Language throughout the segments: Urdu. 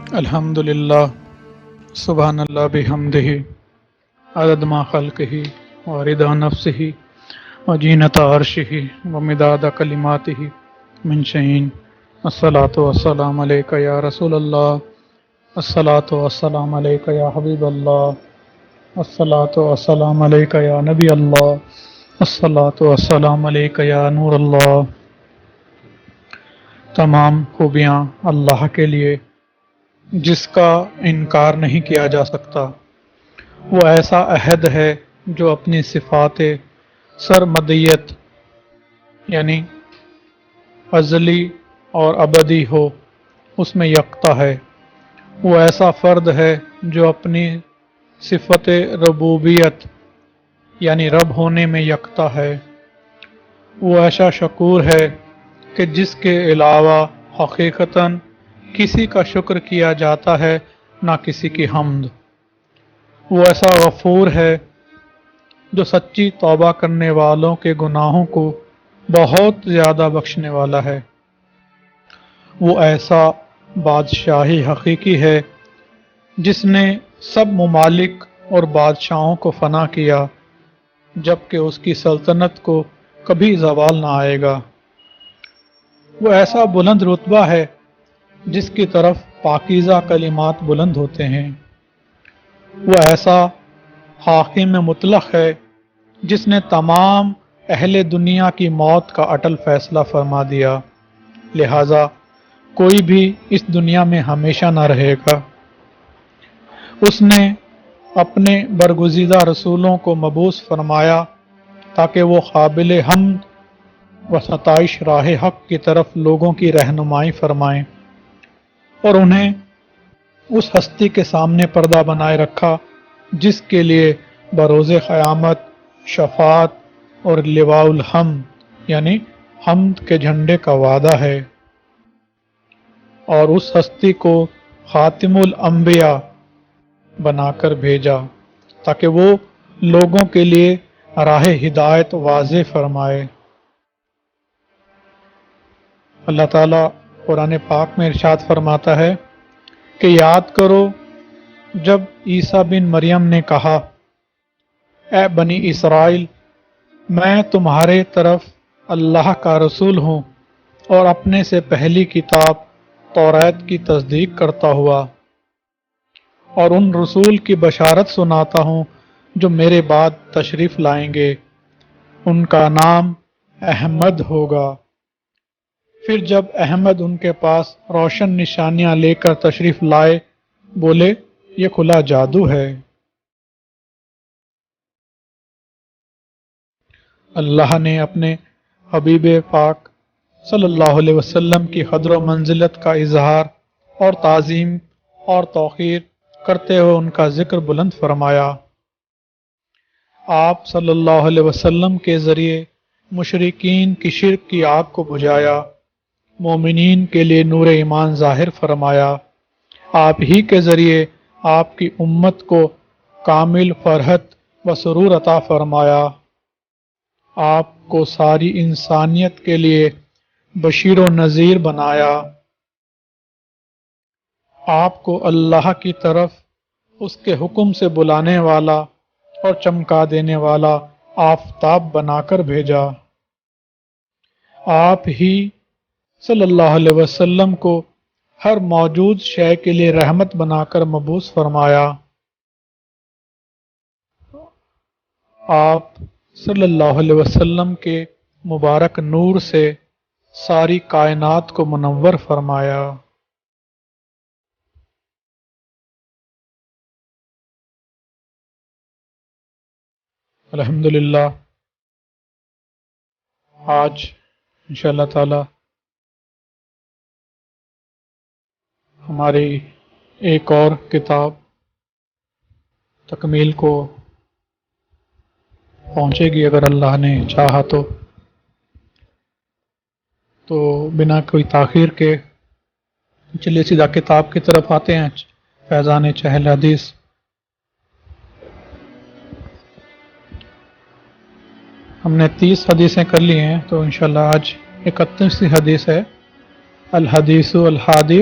الحمدللہ سبحان اللہ بحمدہ عدد ما خلقہ ورضا نفسہ وزینۃ عرشہ ومداد کلماتہ من شیء الصلاۃ والسلام علیک یا رسول اللہ، الصلاۃ والسلام علیک یا حبیب اللہ، الصلاۃ والسلام علیک یا نبی اللہ، الصلاۃ والسلام علیک یا نور اللہ۔ تمام خوبیاں اللہ کے لیے جس کا انکار نہیں کیا جا سکتا۔ وہ ایسا عہد ہے جو اپنی صفات سرمدیت یعنی ازلی اور ابدی ہو اس میں یکتا ہے۔ وہ ایسا فرد ہے جو اپنی صفت ربوبیت یعنی رب ہونے میں یکتا ہے۔ وہ ایسا شکور ہے کہ جس کے علاوہ حقیقتاً کسی کا شکر کیا جاتا ہے نہ کسی کی حمد۔ وہ ایسا غفور ہے جو سچی توبہ کرنے والوں کے گناہوں کو بہت زیادہ بخشنے والا ہے۔ وہ ایسا بادشاہی حقیقی ہے جس نے سب ممالک اور بادشاہوں کو فنا کیا جبکہ اس کی سلطنت کو کبھی زوال نہ آئے گا۔ وہ ایسا بلند رتبہ ہے جس کی طرف پاکیزہ کلمات بلند ہوتے ہیں۔ وہ ایسا حاکم مطلق ہے جس نے تمام اہل دنیا کی موت کا اٹل فیصلہ فرما دیا، لہذا کوئی بھی اس دنیا میں ہمیشہ نہ رہے گا۔ اس نے اپنے برگزیدہ رسولوں کو مبعوث فرمایا تاکہ وہ قابل حمد و ستائش راہ حق کی طرف لوگوں کی رہنمائی فرمائیں، اور انہیں اس ہستی کے سامنے پردہ بنائے رکھا جس کے لیے بروز قیامت شفاعت اور لواء الحمد یعنی حمد کے جھنڈے کا وعدہ ہے، اور اس ہستی کو خاتم الانبیاء بنا کر بھیجا تاکہ وہ لوگوں کے لیے راہ ہدایت واضح فرمائے۔ اللہ تعالیٰ قرآن پاک میں ارشاد فرماتا ہے کہ یاد کرو جب عیسیٰ بن مریم نے کہا، اے بنی اسرائیل، میں تمہارے طرف اللہ کا رسول ہوں اور اپنے سے پہلی کتاب توریت کی تصدیق کرتا ہوا، اور ان رسول کی بشارت سناتا ہوں جو میرے بعد تشریف لائیں گے، ان کا نام احمد ہوگا۔ پھر جب احمد ان کے پاس روشن نشانیاں لے کر تشریف لائے، بولے یہ کھلا جادو ہے۔ اللہ نے اپنے حبیب پاک صلی اللہ علیہ وسلم کی قدر و منزلت کا اظہار اور تعظیم اور توقیر کرتے ہوئے ان کا ذکر بلند فرمایا۔ آپ صلی اللہ علیہ وسلم کے ذریعے مشرکین کی شرک کی آگ کو بجھایا، مومنین کے لیے نور ایمان ظاہر فرمایا۔ آپ ہی کے ذریعے آپ کی امت کو کامل فرحت و سرور عطا فرمایا۔ آپ کو ساری انسانیت کے لیے بشیر و نذیر بنایا۔ آپ کو اللہ کی طرف اس کے حکم سے بلانے والا اور چمکا دینے والا آفتاب بنا کر بھیجا۔ آپ ہی صلی اللہ علیہ وسلم کو ہر موجود شے کے لیے رحمت بنا کر مبعوث فرمایا۔ آپ صلی اللہ علیہ وسلم کے مبارک نور سے ساری کائنات کو منور فرمایا۔ الحمدللہ آج انشاءاللہ تعالی ہماری ایک اور کتاب تکمیل کو پہنچے گی اگر اللہ نے چاہا تو بنا کوئی تاخیر کے چلیے سیدھا کتاب کی طرف آتے ہیں۔ فیضان چہل حدیث۔ ہم نے 30 حدیثیں کر لی ہیں تو انشاءاللہ آج 31 حدیث ہے۔ الحدیث الحادی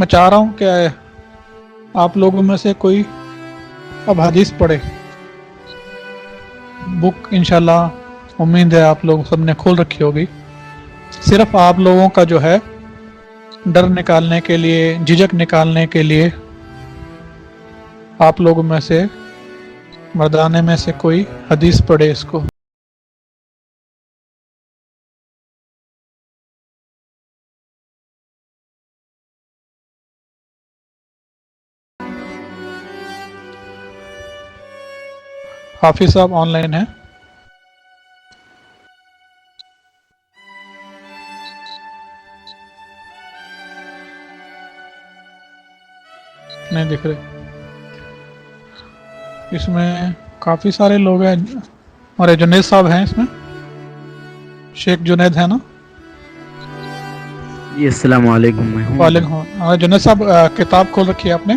میں چاہ رہا ہوں کہ آپ لوگوں میں سے کوئی اب حدیث پڑھے. بک انشاءاللہ امید ہے آپ لوگ سب نے کھول رکھی ہوگی. صرف آپ لوگوں کا جو ہے ڈر نکالنے کے لیے، جھجک نکالنے کے لیے، آپ لوگوں میں سے مردانے میں سے کوئی حدیث پڑھے اس کو. حافظ صاحب آن لائن ہیں؟ نہیں دکھ رہے. اس میں کافی سارے لوگ ہیں. ہمارے جنید صاحب ہیں اس میں، شیخ جنید ہے نا؟ جی السلام علیکم. وعلیکم. ہمارے جنید صاحب کتاب کھول رکھی ہے آپ نے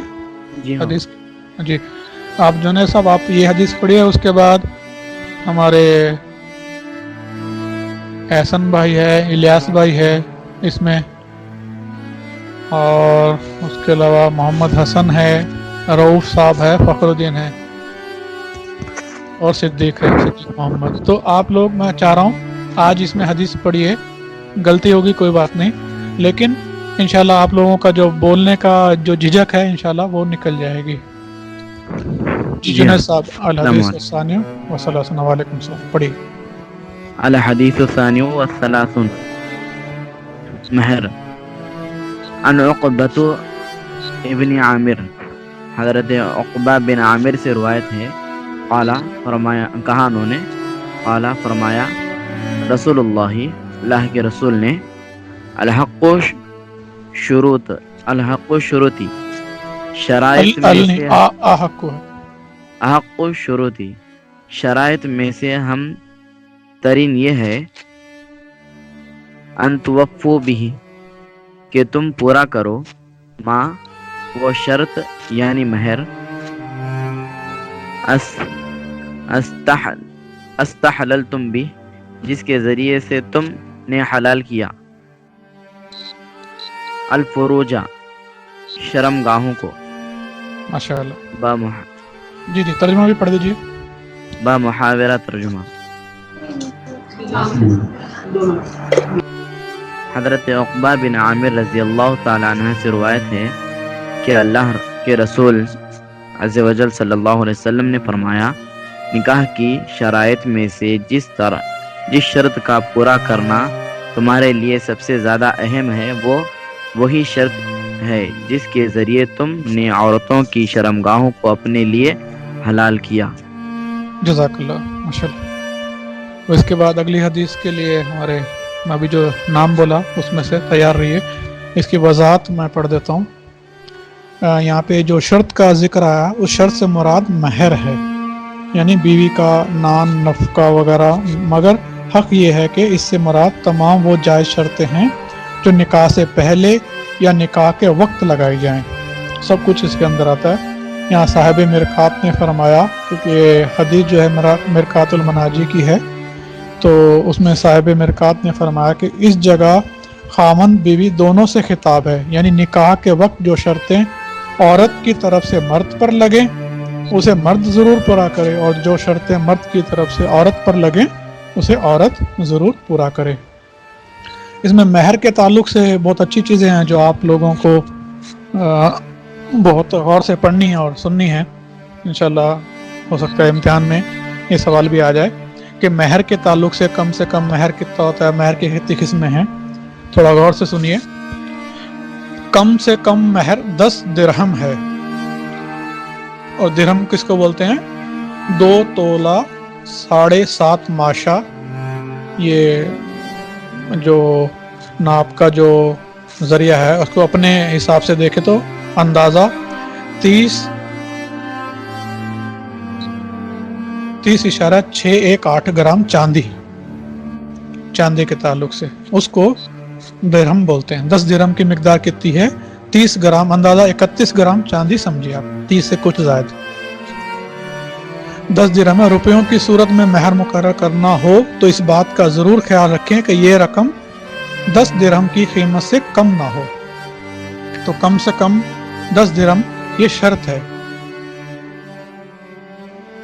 جی ہاں. حدیث؟ جی آپ جنید صاحب آپ یہ حدیث پڑھیے. اس کے بعد ہمارے احسن بھائی ہے، الیاس بھائی ہے اس میں، اور اس کے علاوہ محمد حسن ہے، رؤوف صاحب ہے، فخر الدین ہے، اور صدیق ہے، صدیق محمد. تو آپ لوگ، میں چاہ رہا ہوں آج اس میں حدیث پڑھیے. غلطی ہوگی کوئی بات نہیں، لیکن انشاءاللہ آپ لوگوں کا جو بولنے کا جو جھجک ہے انشاءاللہ وہ نکل جائے گی. جی جی ہاں. جنید صاحب السلام الحدیث علیکم. الثانی والثلاثون. وعلیکم السلام. پڑھیے. الحدیث الثانی والثلاثون. مہر. عن عقبۃ ابن عامر، حضرت عقبہ بن عامر سے روایت ہے. قال فرمایا، کہا انہوں نے، قال فرمایا، رسول اللہ کے رسول نے، الحق شروط، الحق شروطی، شرائط میں سے، احق احق شروطی، شرائط میں سے ہم ترین یہ ہے، ان توفو بھی، کہ تم پورا کرو، ما وہ شرط یعنی مہر، استحللتم بھی، جس کے ذریعے سے تم نے حلال کیا، الفروجہ، شرم گاہوں کو، ماشاء اللہ. جی ترجمہ بھی پڑھ دیجیے. با محاورہ ترجمہ. حضرت عقبہ بن عامر رضی اللہ تعالیٰ عنہ سے روایت ہے کہ اللہ کے رسول عز و جل صلی اللہ علیہ وسلم نے فرمایا، نکاح کی شرائط میں سے جس شرط کا پورا کرنا تمہارے لیے سب سے زیادہ اہم ہے، وہ وہی شرط ہے جس کے ذریعے تم نے عورتوں کی شرمگاہوں کو اپنے لیے حلال کیا. جزاک اللہ. ماشاء اللہ. اس کے بعد اگلی حدیث کے لیے ہمارے، میں ابھی جو نام بولا اس میں سے تیار رہیے. اس کی وضاحت میں پڑھ دیتا ہوں. یہاں پہ جو شرط کا ذکر آیا، اس شرط سے مراد مہر ہے، یعنی بیوی کا نان، نفقہ وغیرہ. مگر حق یہ ہے کہ اس سے مراد تمام وہ جائز شرطیں ہیں جو نکاح سے پہلے یا نکاح کے وقت لگائی جائیں. سب کچھ اس کے اندر آتا ہے. یہاں صاحب مرقات نے فرمایا، کیونکہ حدیث جو ہے مرقات المناجی کی ہے، تو اس میں صاحب مرقات نے فرمایا کہ اس جگہ خامند بیوی دونوں سے خطاب ہے، یعنی نکاح کے وقت جو شرطیں عورت کی طرف سے مرد پر لگیں اسے مرد ضرور پورا کرے، اور جو شرطیں مرد کی طرف سے عورت پر لگیں اسے عورت ضرور پورا کرے. اس میں مہر کے تعلق سے بہت اچھی چیزیں ہیں جو آپ لوگوں کو بہت غور سے پڑھنی ہے اور سننی ہے. انشاءاللہ ہو سکتا ہے امتحان میں یہ سوال بھی آ جائے کہ مہر کے تعلق سے کم مہر کتنا ہوتا ہے، مہر کی کتنی قسمیں ہیں. تھوڑا غور سے سنیے. کم سے کم مہر 10 درہم ہے، اور درہم کس کو بولتے ہیں؟ 2 تولہ 7.5 ماشا. یہ جو ناپ کا جو ذریعہ ہے اس کو اپنے حساب سے دیکھے تو اندازہ 30.618 گرام چاندی کے تعلق سے اس کو درہم بولتے ہیں. 10 درہم کی مقدار کتنی ہے؟ 30 گرام، اندازہ 31 گرام چاندی سمجھیے آپ، 30 سے کچھ زائد. 10 درہم روپیوں کی صورت میں مہر مقرر کرنا ہو تو اس بات کا ضرور خیال رکھیں کہ یہ رقم 10 درہم کی قیمت سے کم نہ ہو. تو کم سے کم 10 درہم یہ شرط ہے.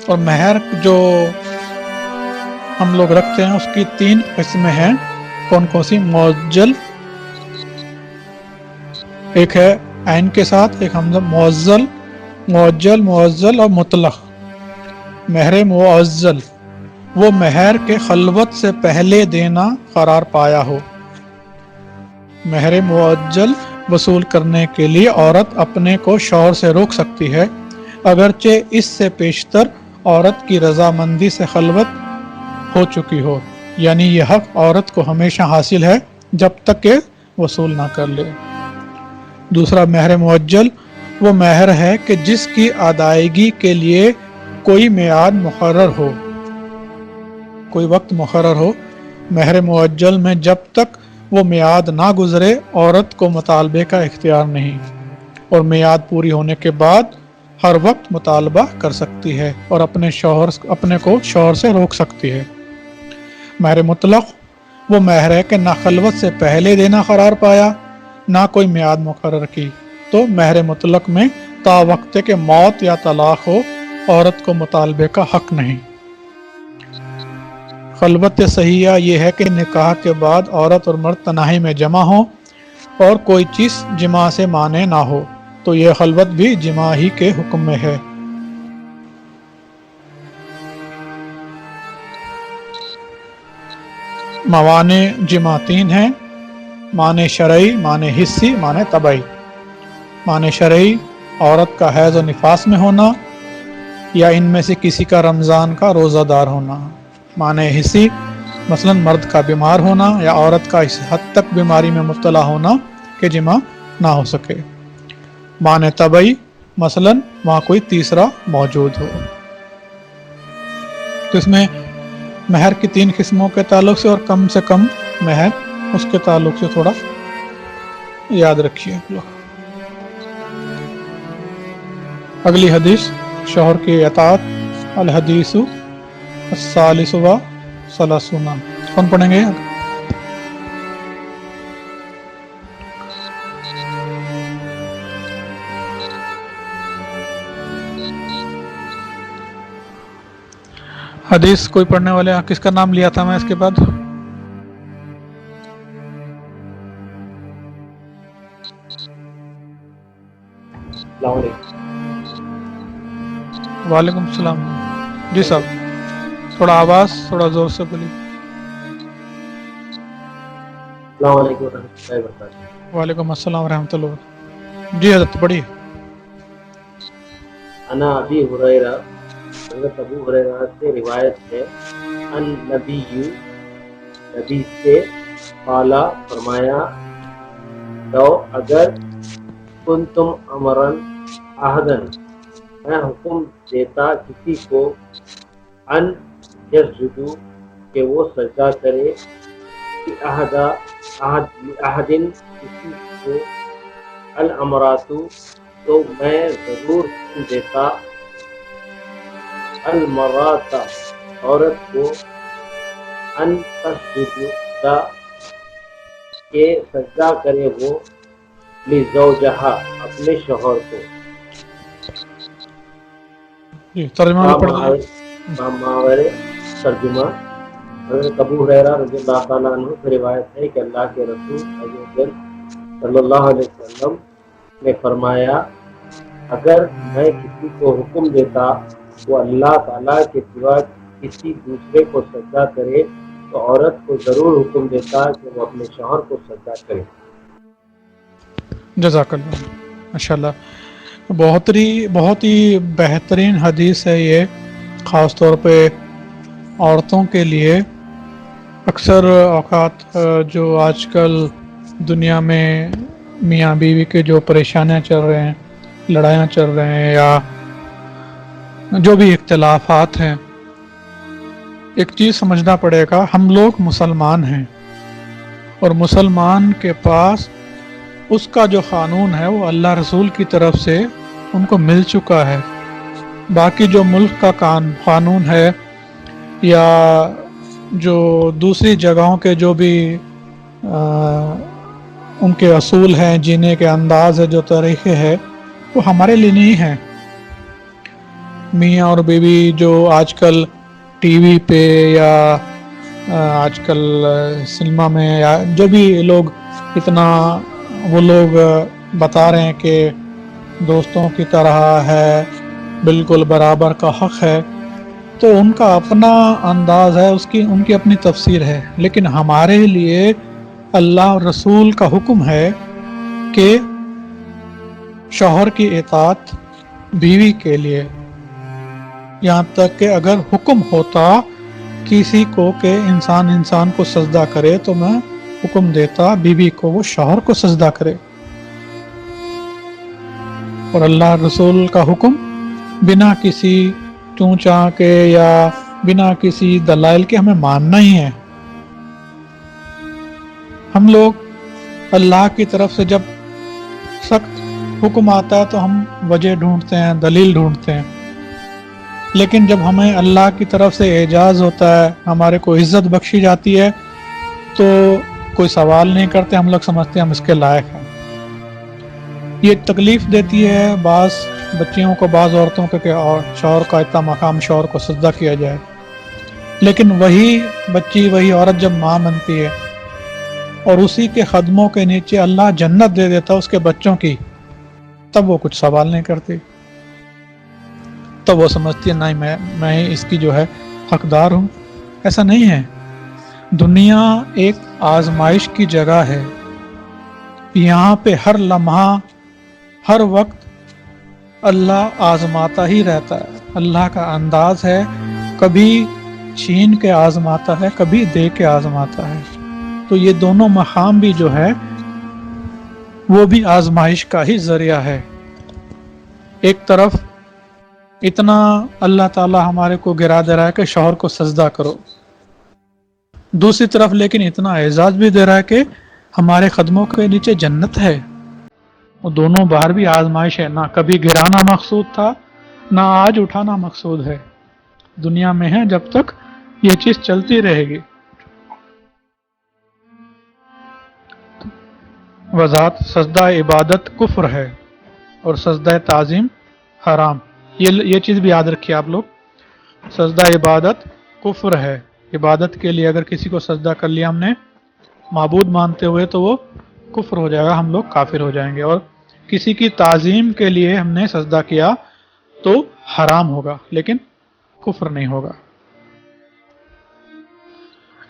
اور مہر جو ہم لوگ رکھتے ہیں اس کی 3 قسمیں ہیں. کون کون سی؟ معجل، ایک ہے عین کے ساتھ، ایک حمزہ معزل، معزل اور مطلق. مہر معزل وہ مہر کے خلوت سے پہلے دینا قرار پایا ہو. مہر معجل وصول کرنے کے لیے عورت اپنے کو شوہر سے روک سکتی ہے، اگرچہ اس سے پیشتر عورت کی رضامندی سے خلوت ہو چکی ہو. یعنی یہ حق عورت کو ہمیشہ حاصل ہے جب تک کہ وصول نہ کر لے. دوسرا مہر معجل وہ مہر ہے کہ جس کی ادائیگی کے لیے کوئی میعاد مقرر ہو، کوئی وقت مقرر ہو. مہر معجل میں جب تک وہ میعاد نہ گزرے عورت کو مطالبے کا اختیار نہیں، اور میعاد پوری ہونے کے بعد ہر وقت مطالبہ کر سکتی ہے اور اپنے کو شوہر سے روک سکتی ہے. مہر مطلق وہ مہر ہے کہ نہ خلوت سے پہلے دینا قرار پایا نہ کوئی میعاد مقرر کی، تو مہر مطلق میں تا وقت کہ موت یا طلاق ہو عورت کو مطالبے کا حق نہیں. خلوت صحیحہ یہ ہے کہ نکاح کے بعد عورت اور مرد تنہائی میں جمع ہوں اور کوئی چیز جماع سے مانع نہ ہو، تو یہ خلوت بھی جماع ہی کے حکم میں ہے. موانع جماع 3 ہیں: معنی شرعی، معنی حسی، معنی طبعی. معنی شرعی عورت کا حیض و نفاس میں ہونا یا ان میں سے کسی کا رمضان کا روزہ دار ہونا. معنی حسی مثلا مرد کا بیمار ہونا یا عورت کا اس حد تک بیماری میں مبتلا ہونا کہ جماع نہ ہو سکے. معنی طبعی مثلا وہاں کوئی تیسرا موجود ہو. تو اس میں مہر کی 3 قسموں کے تعلق سے اور کم سے کم مہر اس کے تعلق سے تھوڑا یاد رکھیے آپ لوگ. اگلی حدیث شوہر کی اطاعت. الحدیث الثالث و ثلاثون. کون پڑھیں گے؟ حدیث کوئی پڑھنے والے؟ کس کا نام لیا تھا میں اس کے بعد؟ وعلیکم السلام. جی صاحب تھوڑا آواز تھوڑا زور سے بولیے. السلام علیکم ورحمۃ اللہ وبرکاتہ. وعلیکم السلام ورحمۃ اللہ. جی حضرت پڑھیے. انا ابی ہریرہ، حضرت ابو ہریرہ سے روایت ہے، ان نبی سے قالا فرمایا، لو اگر کنتم امرن احدن میں حکم دیتا کسی کو، ان یسجدو کہ وہ سجدہ کرے، کہ احدن کسی کو، الامراتو تو میں ضرور حکم دیتا، المرات عورت کو، ان تسجد کہ سجدہ کرے وہ، لزوجہا اپنے شوہر کو. جی ترجمہ بھی پڑھ دیں. ماورے ترجمہ. حضرت ابو ہریرہ رضی اللہ تعالیٰ عنہ سے روایت ہے کہ اللہ کے رسول صلی اللہ علیہ وسلم نے فرمایا، اگر میں کسی کو حکم دیتا وہ اللہ تعالیٰ کے سوا کسی دوسرے کو سجدہ کرے تو عورت کو ضرور حکم دیتا کہ وہ اپنے شوہر کو سجدہ کرے. جزاک اللہ. ماشاءاللہ بہت ہی بہترین حدیث ہے یہ، خاص طور پہ عورتوں کے لیے. اکثر اوقات جو آج کل دنیا میں میاں بیوی کے جو پریشانیاں چل رہے ہیں، لڑائیاں چل رہے ہیں یا جو بھی اختلافات ہیں، ایک چیز سمجھنا پڑے گا، ہم لوگ مسلمان ہیں اور مسلمان کے پاس اس کا جو قانون ہے وہ اللہ رسول کی طرف سے ان کو مل چکا ہے. باقی جو ملک کا قانون ہے یا جو دوسری جگہوں کے جو بھی ان کے اصول ہیں، جینے کے انداز ہے، جو طریقے ہے، وہ ہمارے لیے نہیں ہیں۔ میاں اور بیوی جو آج کل ٹی وی پہ یا آج کل سنیما میں یا جو بھی لوگ اتنا وہ لوگ بتا رہے ہیں کہ دوستوں کی طرح ہے، بالکل برابر کا حق ہے، تو ان کا اپنا انداز ہے، ان کی اپنی تفسیر ہے۔ لیکن ہمارے لیے اللہ اور رسول کا حکم ہے کہ شوہر کی اطاعت بیوی کے لیے، یہاں تک کہ اگر حکم ہوتا کسی کو کہ انسان کو سجدہ کرے تو میں حکم دیتا بیوی کو وہ شوہر کو سجدہ کرے۔ اور اللہ رسول کا حکم بنا کسی چونچا کے یا بنا کسی دلائل کے ہمیں ماننا ہی ہے۔ ہم لوگ اللہ کی طرف سے جب سخت حکم آتا ہے تو ہم وجہ ڈھونڈتے ہیں، دلیل ڈھونڈتے ہیں، لیکن جب ہمیں اللہ کی طرف سے اعجاز ہوتا ہے، ہمارے کو عزت بخشی جاتی ہے، تو کوئی سوال نہیں کرتے، ہم لوگ سمجھتے ہیں ہم اس کے لائق ہیں۔ یہ تکلیف دیتی ہے بعض بچیوں کو، بعض عورتوں کو کہ اور شوہر کا اتنا مقام، شوہر کو سجدہ کیا جائے، لیکن وہی بچی، وہی عورت جب ماں بنتی ہے اور اسی کے قدموں کے نیچے اللہ جنت دے دیتا اس کے بچوں کی، تب وہ کچھ سوال نہیں کرتی، تب وہ سمجھتی ہے نہیں میں اس کی جو ہے حقدار ہوں۔ ایسا نہیں ہے۔ دنیا ایک آزمائش کی جگہ ہے، یہاں پہ ہر لمحہ، ہر وقت اللہ آزماتا ہی رہتا ہے۔ اللہ کا انداز ہے، کبھی چھین کے آزماتا ہے، کبھی دے کے آزماتا ہے۔ تو یہ دونوں مقام بھی جو ہے وہ بھی آزمائش کا ہی ذریعہ ہے۔ ایک طرف اتنا اللہ تعالی ہمارے کو گرا دے رہا ہے کہ شوہر کو سجدہ کرو، دوسری طرف لیکن اتنا اعزاز بھی دے رہا ہے کہ ہمارے قدموں کے نیچے جنت ہے۔ وہ دونوں باہر بھی آزمائش ہے، نہ کبھی گرانا مقصود تھا، نہ آج اٹھانا مقصود ہے، دنیا میں ہے جب تک یہ چیز چلتی رہے گی۔ وضاحت: سجدہ عبادت کفر ہے اور سجدہ تعظیم حرام۔ یہ چیز بھی یاد رکھیے آپ لوگ، سجدہ عبادت کفر ہے۔ عبادت کے لیے اگر کسی کو سجدہ کر لیا ہم نے معبود مانتے ہوئے تو وہ کفر ہو جائے گا، ہم لوگ کافر ہو جائیں گے۔ اور کسی کی تعظیم کے لیے ہم نے سجدہ کیا تو حرام ہوگا لیکن کفر نہیں ہوگا۔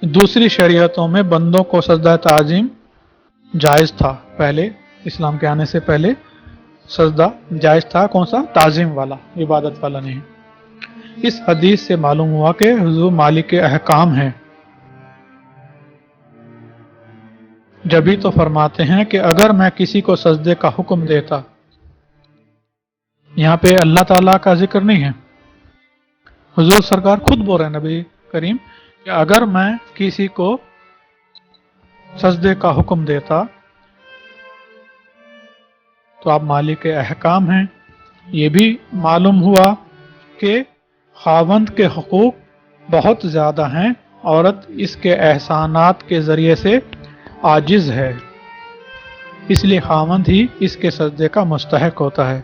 دوسری شریعتوں میں بندوں کو سجدہ تعظیم جائز تھا، پہلے اسلام کے آنے سے پہلے سجدہ جائز تھا، کون سا؟ تعظیم والا، عبادت والا نہیں۔ اس حدیث سے معلوم ہوا کہ حضور مالک احکام ہیں، جبھی تو فرماتے ہیں کہ اگر میں کسی کو سجدے کا حکم دیتا، یہاں پہ اللہ تعالیٰ کا ذکر نہیں ہے، حضور سرکار خود بول رہے ہیں نبی کریم کہ اگر میں کسی کو سجدے کا حکم دیتا تو آپ مالک احکام ہیں۔ یہ بھی معلوم ہوا کہ خاوند کے حقوق بہت زیادہ ہیں، عورت اس کے احسانات کے ذریعے سے عاجز ہے، اس لیے خاوند ہی اس کے سجدے کا مستحق ہوتا ہے۔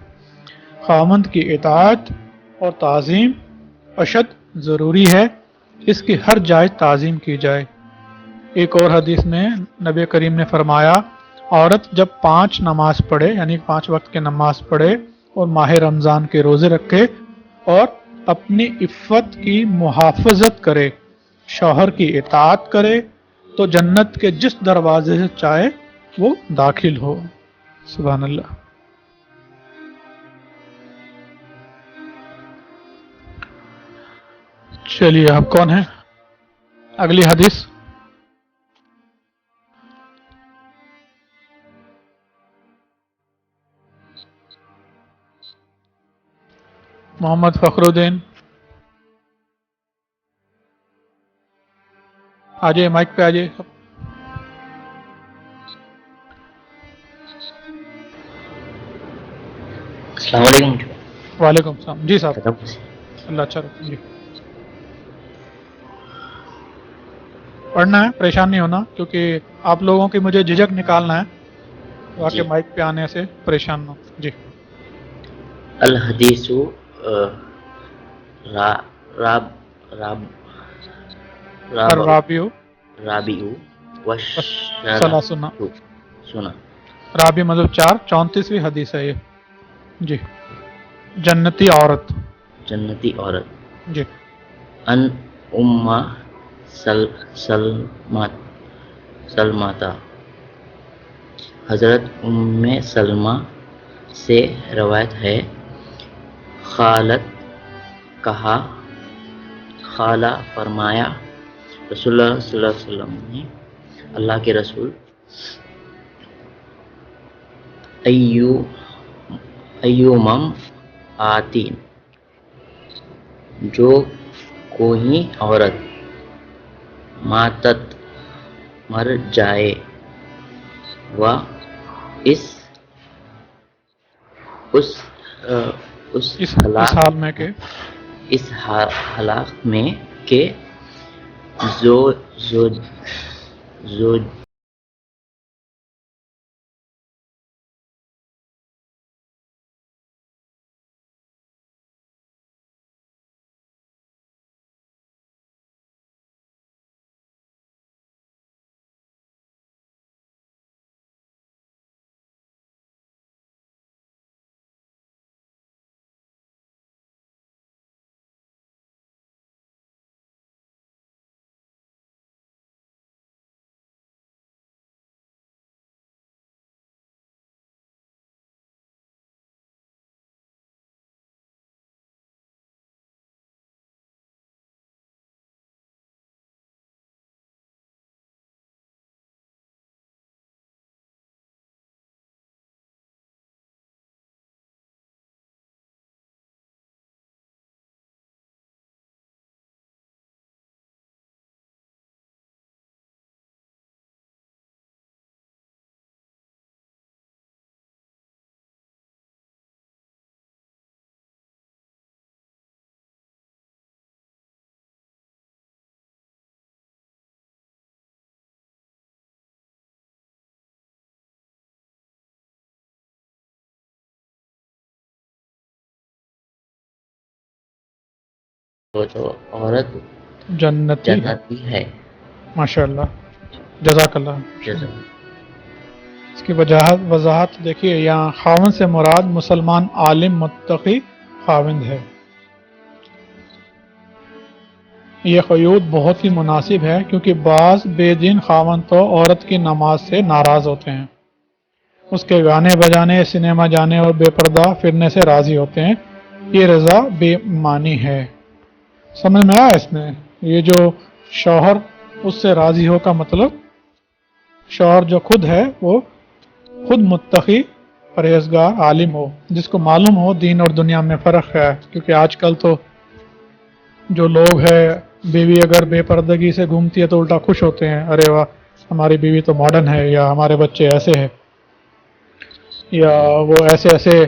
خاوند کی اطاعت اور تعظیم اشد ضروری ہے، اس کی ہر جائز تعظیم کی جائے۔ ایک اور حدیث میں نبی کریم نے فرمایا، عورت جب 5 نماز پڑھے، یعنی 5 وقت کے نماز پڑھے اور ماہ رمضان کے روزے رکھے اور اپنی عفت کی محافظت کرے، شوہر کی اطاعت کرے، تو جنت کے جس دروازے سے چاہے وہ داخل ہو۔ سبحان اللہ۔ چلیے اب کون ہے اگلی حدیث؟ محمد فخر الدین، آجائے مائک پہ آجائے۔ السلام علیکم۔ وعلیکم السلام جی صاحب، اللہ اچھا رکھیں جی۔ پڑھنا ہے، پریشان نہیں ہونا، کیونکہ آپ لوگوں کی مجھے جھجک نکالنا ہے تاکہ جی مائک پہ آنے سے پریشان نہ ہو جی الحدیث را راب راب رابع الرابع رابع صلاح سننا وشرح سنا رابع مطلب 34ویں حدیث ہے یہ جی جنتی عورت جنتی عورت جی ان امہ سلمات سلماتا حضرت ام سلمہ سے روایت ہے خالت کہا خالہ فرمایا رسول اللہ صلی اللہ علیہ وسلم نے اللہ کے رسول ایومم آتین جو کوئی عورت ماتت مر جائے و اس اس اس اس ہلاک حال میں کہ اس ہلاک میں کہ زو زو زو تو عورت جنتی ہے جنتی ہے ماشاء اللہ جزاک اللہ جزا اس کی وضاحت دیکھیے یہاں خاوند سے مراد مسلمان عالم متقی خاوند ہے یہ قیود بہت ہی مناسب ہے کیونکہ بعض بے دین خاوند تو عورت کی نماز سے ناراض ہوتے ہیں اس کے گانے بجانے سنیما جانے اور بے پردہ پھرنے سے راضی ہوتے ہیں یہ رضا بے معنی ہے سمجھ میں آیا اس میں یہ جو شوہر اس سے راضی ہو کا مطلب شوہر جو خود ہے وہ خود متقی پرہیزگار عالم ہو جس کو معلوم ہو دین اور دنیا میں فرق ہے کیونکہ آج کل تو جو لوگ ہیں بیوی اگر بے پردگی سے گھومتی ہے تو الٹا خوش ہوتے ہیں ارے واہ ہماری بیوی تو ماڈرن ہے یا ہمارے بچے ایسے ہیں یا وہ ایسے ایسے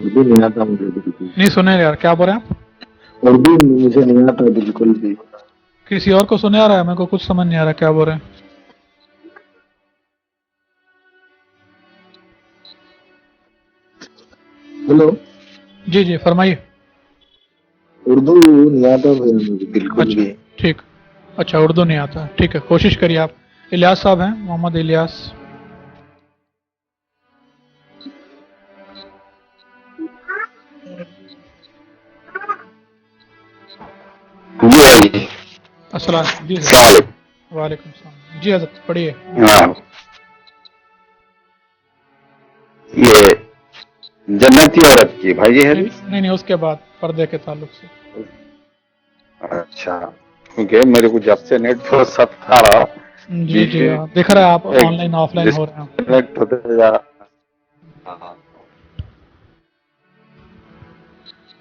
اردو نہیں آتا مجھے بالکل. نہیں سنے یار، کیا بول رہے ہیں آپ؟ اردو مجھے نہیں آتا بالکل بھی. کسی اور کو سنے آ رہا ہے؟ میرے کو کچھ سمجھ نہیں آ رہا کیا بول رہے ہیں. ہلو. جی جی فرمائیے. اردو نہیں آتا مجھے بالکل اچھا بھی. ٹھیک. اچھا اردو نہیں آتا، ٹھیک ہے کوشش کریے آپ. الیاس صاحب ہیں، محمد الیاس. جی بھائی. السلام جی السلام حضرت. علیکم. وعلیکم السلام جی حضرت پڑھیے. ہاں، یہ جنتی عورت کی بھائی یہ نہیں حدیث. نہیں نہیں، اس کے بعد پردے کے تعلق سے. اچھا، کیونکہ میرے کو جب سے نیٹ پر سب آ رہا جی جی دکھ رہا ہے آپ آن لائن آف لائن ہو رہے ہیں. ڈسکنیکٹ ہوتے جا رہا. ہاں،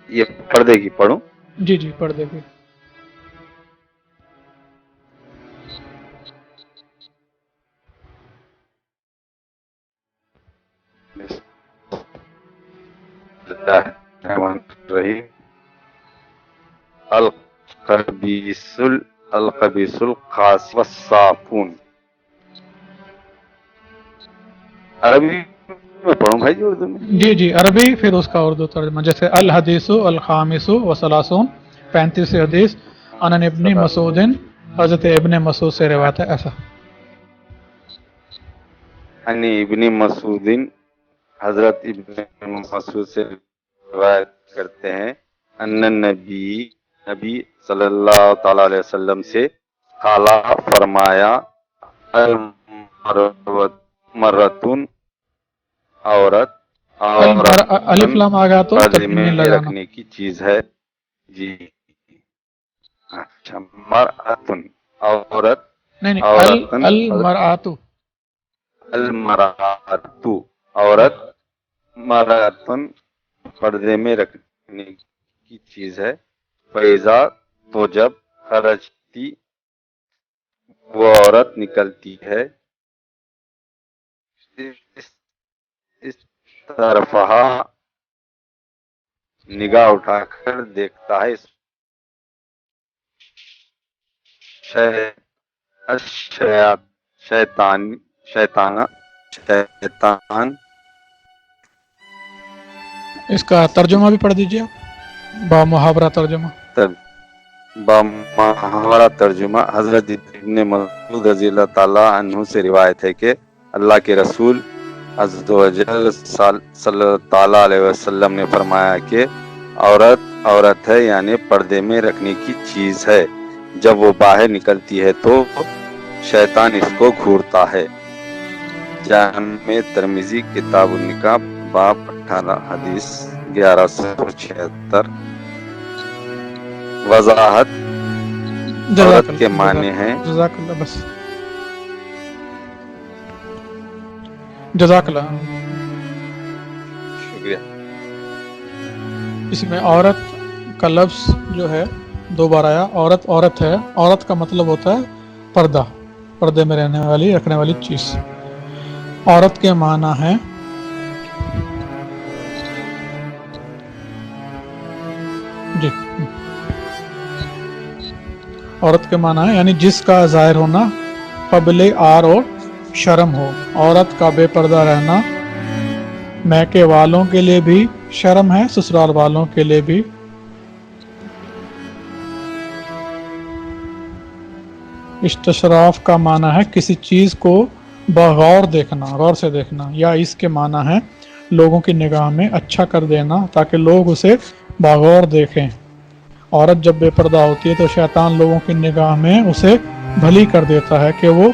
یہ پردے کی پڑھوں. جی جی پردے کی. الرحیم. القبیس القاس والصافون. عربی میں پڑھوں بھائی جی اردو میں؟ جی جی عربی پھر اس کا اردو ترجمہ، جیسے الحدیث الخامس وثلاثون 35 حدیث عن ابن مسعود، حضرت ابن مسعود سے روایت ہے ایسا. عن ابن مسعود، حضرت ابن مسعود سے روایت کرتے ہیں، ان نبی صلی اللہ تعالی علیہ وسلم سے قالا فرمایا، مرتن عورت الف لام آ گیا تو پردے ترجمہ میں نہیں لگانا. رکھنے کی چیز ہے. جی اچھا، مرأتن عورت. نہیں نہیں عورتن المرآت. المرأت عورت، مرأتن پردے میں رکھنے کی چیز ہے. فیضا تو جب خرجتی وہ عورت نکلتی ہے، اس طرفہ نگاہ اٹھا کر دیکھتا ہے شیطان. اس کا ترجمہ بھی پڑھ دیجیے آپ، با محاورہ ترجمہ. ہمارا ترجمہ حضرت ابن مسعود رضی اللہ تعالی عنہ سے روایت ہے کہ اللہ کے رسول عز و جل صلی اللہ تعالی علیہ وسلم نے فرمایا کہ عورت ہے، یعنی پردے میں رکھنے کی چیز ہے. جب وہ باہر نکلتی ہے تو شیطان اس کو گھورتا ہے. جامع ترمذی کتاب النکاح باب 18 حدیث 1176. وضاحت. عورت کے معنی ہیں. جزاک اللہ، بس جزاک اللہ. شکریہ. اس میں عورت کا لفظ جو ہے 2 بار آیا. عورت ہے، عورت کا مطلب ہوتا ہے پردہ، پردے میں رہنے والی رکھنے والی چیز. عورت کے معنی ہے جی عورت کے معنی ہے یعنی جس کا ظاہر ہونا قبل آر اور شرم ہو. عورت کا بے پردہ رہنا میکے والوں کے لیے بھی شرم ہے، سسرال والوں کے لیے بھی. استشراف کا معنی ہے کسی چیز کو بغور دیکھنا، غور سے دیکھنا، یا اس کے معنی ہے لوگوں کی نگاہ میں اچھا کر دینا تاکہ لوگ اسے بغور دیکھیں. عورت جب بے پردہ ہوتی ہے تو شیطان لوگوں کی نگاہ میں اسے بھلی کر دیتا ہے کہ وہ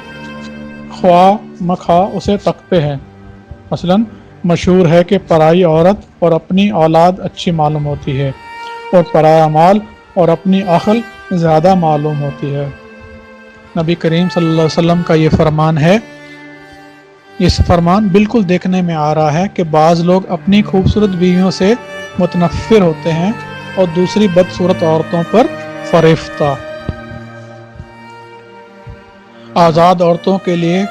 خواہ مخواہ اسے تکتے ہیں. مثلا مشہور ہے کہ پرائی عورت اور اپنی اولاد اچھی معلوم ہوتی ہے، اور پرایا مال اور اپنی عقل زیادہ معلوم ہوتی ہے. نبی کریم صلی اللہ علیہ وسلم کا یہ فرمان ہے. یہ فرمان بالکل دیکھنے میں آ رہا ہے کہ بعض لوگ اپنی خوبصورت بیویوں سے متنفر ہوتے ہیں اور دوسری بدصورت عورتوں پر فریفتہ. آزاد عورتوں کے لیے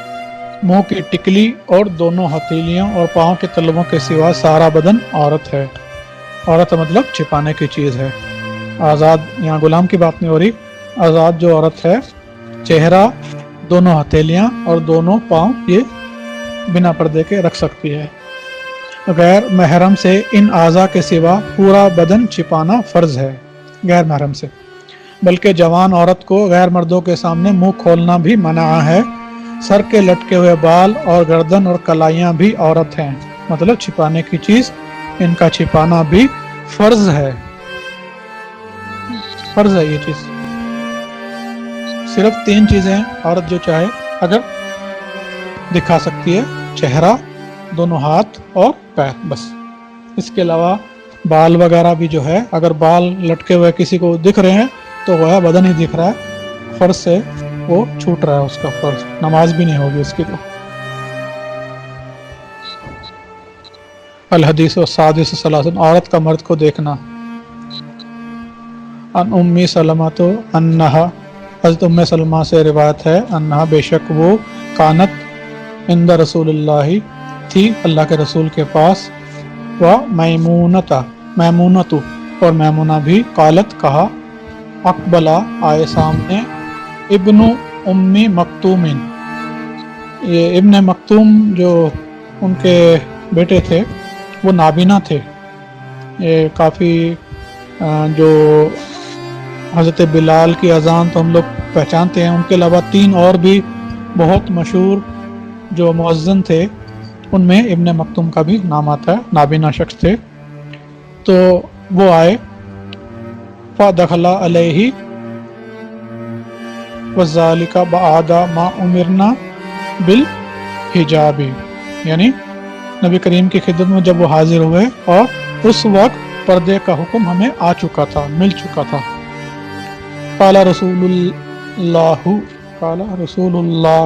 منہ کی ٹکلی اور دونوں ہتھیلیوں اور پاؤں کے تلووں کے سوا سارا بدن عورت ہے. عورت مطلب چھپانے کی چیز ہے. آزاد یہاں غلام کی بات نہیں ہو رہی. آزاد جو عورت ہے چہرہ، دونوں ہتھیلیاں اور دونوں پاؤں یہ بنا پردے کے رکھ سکتی ہے. غیر محرم سے ان اعضاء کے سوا پورا بدن چھپانا فرض ہے غیر محرم سے. بلکہ جوان عورت کو غیر مردوں کے سامنے منہ کھولنا بھی منع ہے. سر کے لٹکے ہوئے بال اور گردن اور کلائیاں بھی عورت ہیں، مطلب چھپانے کی چیز، ان کا چھپانا بھی فرض ہے. فرض ہے یہ چیز. صرف 3 چیزیں عورت جو چاہے اگر دکھا سکتی ہے، چہرہ، دونوں ہاتھ اور پیر، بس. اس کے علاوہ بال وغیرہ بھی جو ہے، اگر بال لٹکے ہوئے کسی کو دکھ رہے ہیں تو وہ بدن ہی دکھ رہا ہے، فرض سے وہ چھوٹ رہا ہے، اس کا فرض، نماز بھی نہیں ہوگی اس کی. تو الحدیث والسادس ثلاث، عورت کا مرد کو دیکھنا. ان امی سلمہ تو انہا، حضرت ام سلمہ سے روایت ہے، انہا بے شک وہ، کانت عند رسول اللہ تھی اللہ کے رسول کے پاس، و میمونتا، میمونتو اور میمونہ بھی، قالت کہا، اقبلا آئے سامنے، ابن امی مکتوم، یہ ابن مکتوم جو ان کے بیٹے تھے وہ نابینا تھے. یہ کافی جو حضرت بلال کی اذان تو ہم لوگ پہچانتے ہیں، ان کے علاوہ 3 اور بھی بہت مشہور جو مؤذن تھے ان میں ابن مکتوم کا بھی نام آتا ہے، نابینا شخص تھے. تو وہ آئے، فدخل علیہ وذالک بعد ما امرنا بالحجاب، یعنی نبی کریم کی خدمت میں جب وہ حاضر ہوئے اور اس وقت پردے کا حکم ہمیں آ چکا تھا، مل چکا تھا. قال رسول اللہ، قال رسول اللہ،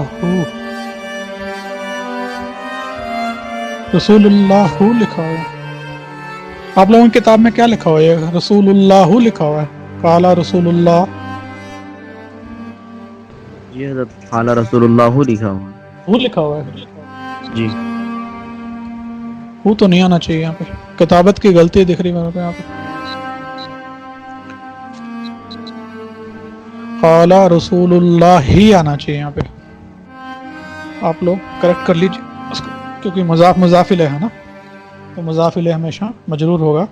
رسول اللہ لکھا ہوا ہے. آپ لوگوں کی کتاب میں کیا لکھا ہوا ہے؟ رسول اللہ لکھا ہوا ہے. قال رسول اللہ، جی حضرت قال رسول اللہ لکھا ہوا ہے. وہ لکھا ہوا ہے. جی وہ تو نہیں آنا چاہیے یہاں پہ، کتابت کی غلطی دکھ رہی ہے یہاں پہ. قال رسول اللہ ہی آنا چاہیے یہاں پہ. آپ لوگ کریکٹ کر لیجیے اس کو، کیونکہ مضاف مضاف الیہ ہے نا، تو مضاف الیہ ہمیشہ مجرور ہوگا،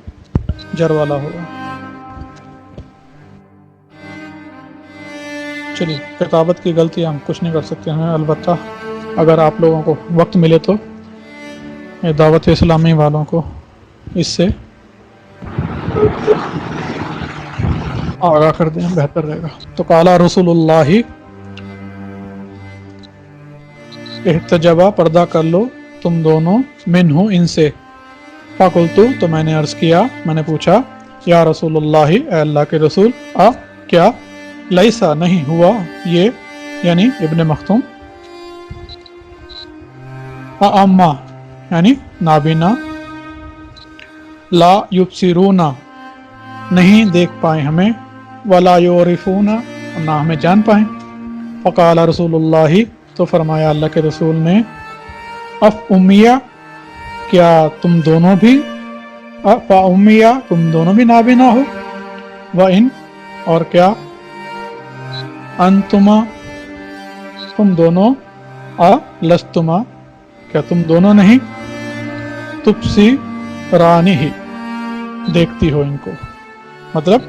جر والا ہوگا. چلیے، کتابت کی غلطی ہم کچھ نہیں کر سکتے ہیں. البتہ اگر آپ لوگوں کو وقت ملے تو دعوت اسلامی والوں کو اس سے آگاہ کر دیں، بہتر رہے گا. تو قال رسول اللہ، احتجبا پردہ کر لو تم دونوں، منہ ان سے. فقلت تو میں نے عرض کیا، میں نے پوچھا، یا رسول اللہ، اے اللہ کے رسول، کیا، لیسا نہیں ہوا یہ، یعنی ابن مختوم، اما یعنی نابینا، لا یبصرون نہیں دیکھ پائیں ہمیں، ولا یعرفون نہ ہمیں جان پائیں. فقال رسول اللہ تو فرمایا اللہ کے رسول نے، اف امیہ کیا تم دونوں بھی، فا امیہ تم دونوں بھی نابینا ہو، و ان اور کیا، انتما تم دونوں، لستما کیا تم دونوں نہیں، تبسی رانی ہی دیکھتی ہو ان کو. مطلب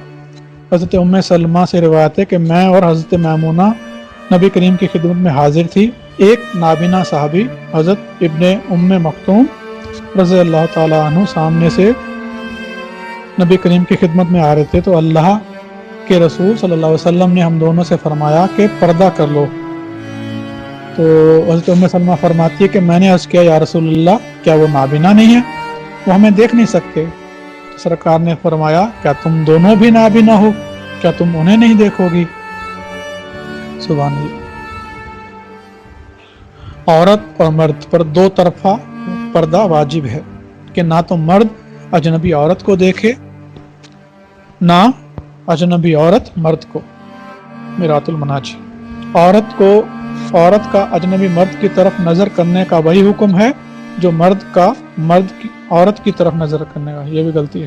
حضرت ام سلمہ سے روایت ہے کہ میں اور حضرت میمونہ نبی کریم کی خدمت میں حاضر تھی. ایک نابینا صحابی حضرت ابن ام مکتوم رضی اللہ تعالیٰ عنہ سامنے سے نبی کریم کی خدمت میں آ رہے تھے، تو اللہ کے رسول صلی اللہ علیہ وسلم نے ہم دونوں سے فرمایا کہ پردہ کر لو. تو حضرت ام سلمہ فرماتی ہے کہ میں نے عرض کیا، یا رسول اللہ، کیا وہ نابینا نہیں ہے، وہ ہمیں دیکھ نہیں سکتے؟ سرکار نے فرمایا، کیا تم دونوں بھی نابینا ہو، کیا تم انہیں نہیں دیکھو گی؟ سبحان اللہ. عورت اور مرد پر 2 طرفہ پردہ واجب ہے کہ نہ تو مرد اجنبی عورت کو دیکھے، نہ اجنبی عورت مرد کو. میرات المناج. عورت کا اجنبی مرد کی طرف نظر کرنے کا وہی حکم ہے جو مرد کا عورت کی طرف نظر کرنے کا. یہ بھی غلطی ہے.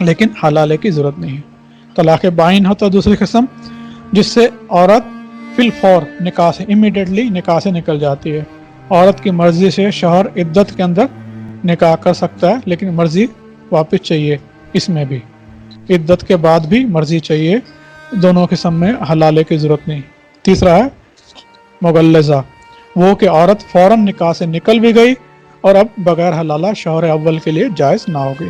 لیکن حلالے کی ضرورت نہیں ہے۔ طلاق بائن ہوتا ہے دوسری قسم، جس سے عورت فی الفور نکاح سے امیڈیٹلی نکاح سے نکل جاتی ہے۔ عورت کی مرضی سے شوہر عدت کے اندر نکاح کر سکتا ہے، لیکن مرضی واپس چاہیے، اس میں بھی عدت کے بعد بھی مرضی چاہیے، دونوں قسم میں حلالے کی ضرورت نہیں۔ تیسرا ہے مغلظہ، وہ کہ عورت فوراً نکاح سے نکل بھی گئی اور اب بغیر حلالہ شوہر اول کے لیے جائز نہ ہوگی۔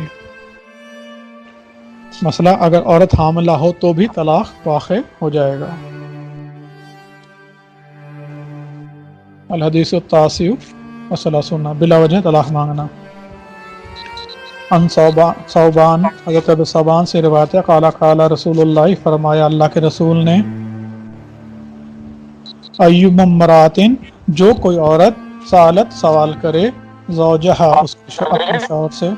مسئلہ اگر عورت حاملہ ہو تو بھی طلاق واقع ہو جائے گا۔ الحدیث التاسع والثلاثون، بلا وجہ طلاق مانگنا۔ ان صوبان، حضرت ابو صوبان سے روایت ہے، قال قال رسول اللہ، فرمایا اللہ کے رسول نے، ایوب امراتن، جو کوئی عورت سالت سوال کرے، زوجہا، اس کے اپنے شوہر سے،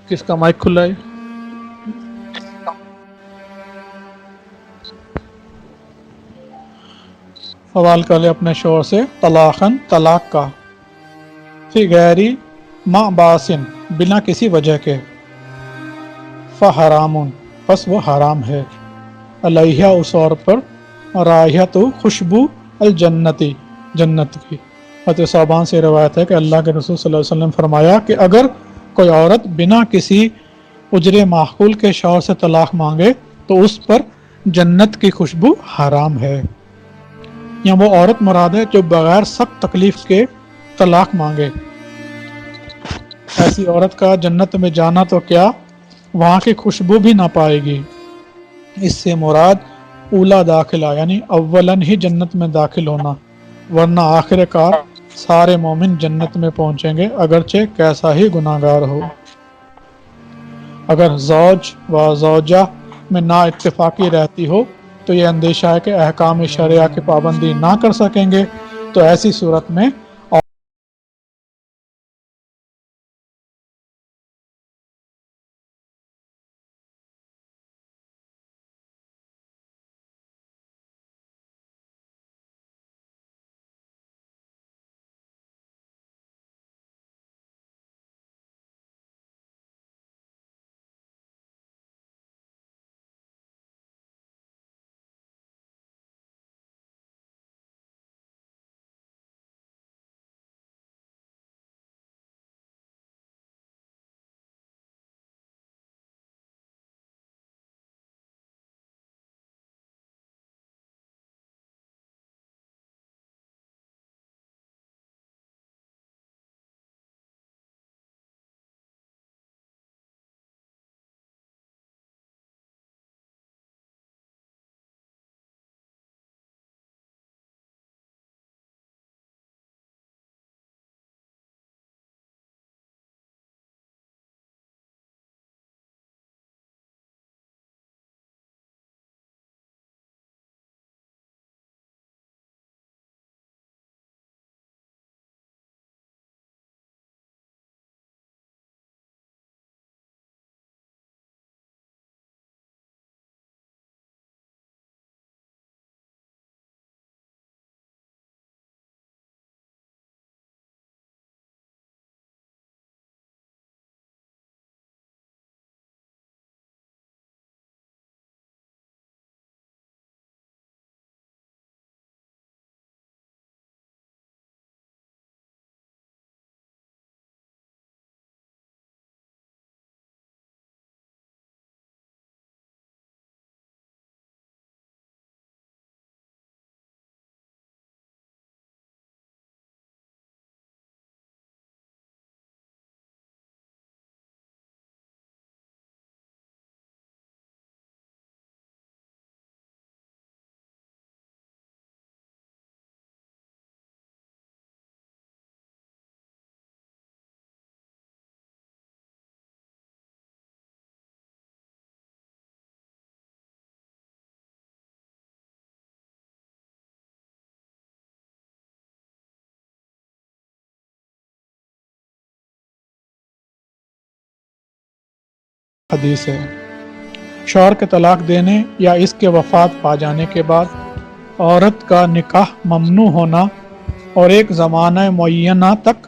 کس کا مائک کھلا ہے؟ سوال کر لے اپنے شوہر سے، طلاقاً، طلاق کا، فی غیری ما باسن، بنا کسی وجہ کے، فحرام، پس وہ حرام ہے، علیہ، اس عورت پر، رائحۃ، خوشبو، الجنتی، جنت کی۔ حضرت صوبان سے روایت ہے کہ اللہ کے رسول صلی اللہ علیہ وسلم فرمایا کہ اگر کوئی عورت بنا کسی اجر معقول کے شوہر سے طلاق مانگے تو اس پر جنت کی خوشبو حرام ہے۔ یا وہ عورت مراد ہے جو بغیر سخت تکلیف کے طلاق مانگے، ایسی عورت کا جنت میں جانا تو کیا وہاں کی خوشبو بھی نہ پائے گی۔ اس سے مراد اولا داخلہ، یعنی اولاً ہی جنت میں داخل ہونا، ورنہ آخر کار سارے مومن جنت میں پہنچیں گے اگرچہ کیسا ہی گناہگار ہو۔ اگر زوج و زوجہ میں نا اتفاقی رہتی ہو تو یہ اندیشہ ہے کہ احکام شرعیہ کی پابندی نہ کر سکیں گے، تو ایسی صورت میں حدیث ہے، شوہر کے طلاق دینے یا اس کے وفات پا جانے کے بعد عورت کا نکاح ممنوع ہونا اور ایک زمانہ معینہ تک